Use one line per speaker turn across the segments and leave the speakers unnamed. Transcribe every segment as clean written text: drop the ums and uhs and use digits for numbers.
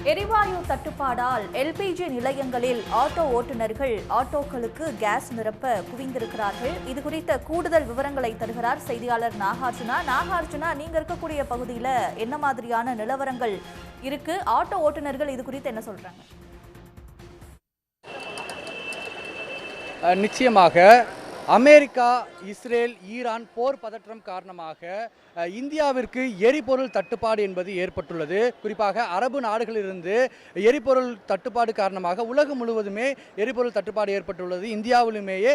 எரிவாயு தட்டுப்பாடால் எல்பிஜி நிலையங்களில் ஆட்டோ ஓட்டுநர்கள் ஆட்டோக்களுக்கு கேஸ் நிரப்ப குவிந்திருக்கிறார்கள். இது குறித்த கூடுதல் விவரங்களை தருகிறார் செய்தியாளர் நாகார்ஜுனா. நாகார்ஜுனா, நீங்க இருக்கக்கூடிய பகுதியில் என்ன மாதிரியான நிலவரங்கள் இருக்கு? ஆட்டோ ஓட்டுநர்கள் இது குறித்து என்ன சொல்றாங்க?
நிச்சயமாக அமெரிக்கா, இஸ்ரேல், ஈரான் போர் பதற்றம் காரணமாக இந்தியாவிற்கு எரிபொருள் தட்டுப்பாடு என்பது ஏற்பட்டுள்ளது. குறிப்பாக அரபு நாடுகளிலிருந்து எரிபொருள் தட்டுப்பாடு காரணமாக உலகம் முழுவதுமே எரிபொருள் தட்டுப்பாடு ஏற்பட்டுள்ளது. இந்தியாவிலுமேயே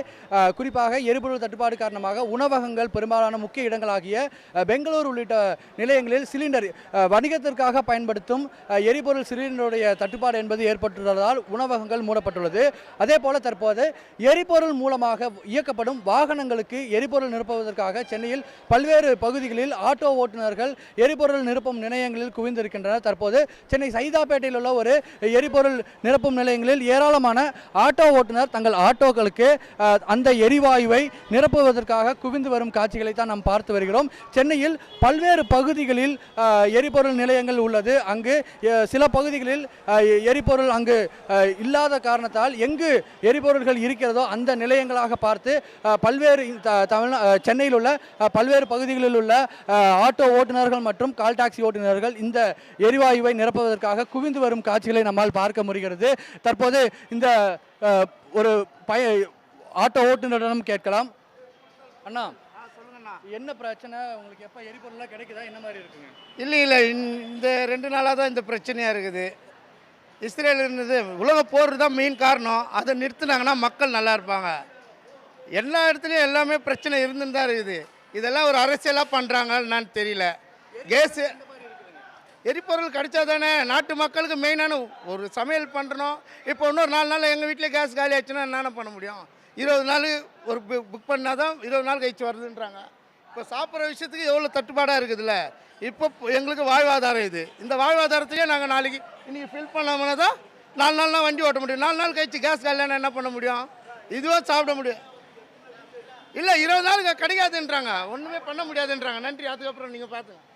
குறிப்பாக எரிபொருள் தட்டுப்பாடு காரணமாக உணவகங்கள், பெரும்பாலான முக்கிய இடங்களாகிய பெங்களூர் உள்ளிட்ட நிலையங்களில் சிலிண்டர் வணிகத்திற்காக பயன்படுத்தும் எரிபொருள் சிலிண்டருடைய தட்டுப்பாடு என்பது ஏற்பட்டுள்ளதால் உணவகங்கள் மூடப்பட்டுள்ளது. அதே போல தற்போது எரிபொருள் மூலமாக இயக்கப்படும் வாகனங்களுக்கு எரிபொருள் நிரப்புவதற்காக சென்னையில் பல்வேறு பகுதிகளில் ஆட்டோ ஓட்டுநர்கள் எரிபொருள் நிரப்பும் நிலையங்களில் குவிந்திருக்கின்றனர். தற்போது சென்னை சைதாப்பேட்டையில் உள்ள ஒரு எரிபொருள் நிரப்பும் நிலையங்களில் ஏராளமான ஆட்டோ ஓட்டுநர் தங்கள் ஆட்டோக்களுக்கு அந்த எரிவாயுவை நிரப்புவதற்காக குவிந்து வரும் காட்சிகளை தான் நாம் பார்த்து வருகிறோம். சென்னையில் பல்வேறு பகுதிகளில் எரிபொருள் நிலையங்கள் உள்ளது. அங்கு சில பகுதிகளில் எரிபொருள் அங்கு இல்லாத காரணத்தால் எங்கு எரிபொருள்கள் இருக்கிறதோ அந்த நிலையங்களாக பார்த்து பல்வேறு சென்னையில் உள்ள பல்வேறு பகுதிகளில் உள்ள ஆட்டோ ஓட்டுநர்கள் மற்றும் கால் டாக்ஸி ஓட்டுநர்கள் இந்த எரிவாயுவை நிரப்புவதற்காக குவிந்து வரும் காட்சிகளை நம்மால் பார்க்க முடிகிறது. தற்போது இந்த ஒரு ஆட்டோ ஓட்டுநரிடம் கேட்கலாம். அண்ணா, என்ன பிரச்சனை உங்களுக்கு? எப்போ எரிபொருளாக கிடைக்குதா? என்ன மாதிரி இருக்குங்க?
இல்லை இந்த 2 நாளாக தான் இந்த பிரச்சனையாக இருக்குது. இஸ்ரேல் இருந்தது உலக போர் தான் மெயின் காரணம். அதை நிறுத்தினாங்கன்னா மக்கள் நல்லா இருப்பாங்க. எல்லா இடத்துலையும் எல்லாமே பிரச்சனை இருந்துன்னு தான் இருக்குது. இதெல்லாம் ஒரு அரசியலாக பண்ணுறாங்கன்னு தெரியல. கேஸு எரிபொருள் கிடைச்சா தானே நாட்டு மக்களுக்கு மெயினான ஒரு சமையல் பண்ணுறோம். இப்போ இன்னொரு 4 நாள் எங்கள் வீட்டில் கேஸ் காலி ஆச்சுன்னா என்னென்ன பண்ண முடியும்? 20 நாள் ஒரு புக் பண்ணால் தான் 20 நாள் கழிச்சு வருதுன்றாங்க. இப்போ சாப்பிட்ற விஷயத்துக்கு எவ்வளோ தட்டுப்பாடாக இருக்குதுல்ல. இப்போ எங்களுக்கு வாழ்வாதாரம் இது. இந்த வாழ்வாதாரத்தையே நாங்கள் இன்றைக்கி ஃபில் பண்ணோம்னா தான் 4 நாள்லாம் வண்டி ஓட்ட முடியும். 4 நாள் கழிச்சு கேஸ் காலினா என்ன பண்ண முடியும்? இதுவும் சாப்பிட முடியும். இல்லை 20 நாள் கிடைக்காதுன்றாங்க, ஒன்றுமே பண்ண முடியாதுன்றாங்க. நன்றி. அதுக்கப்புறம் நீங்கள் பார்த்துங்க.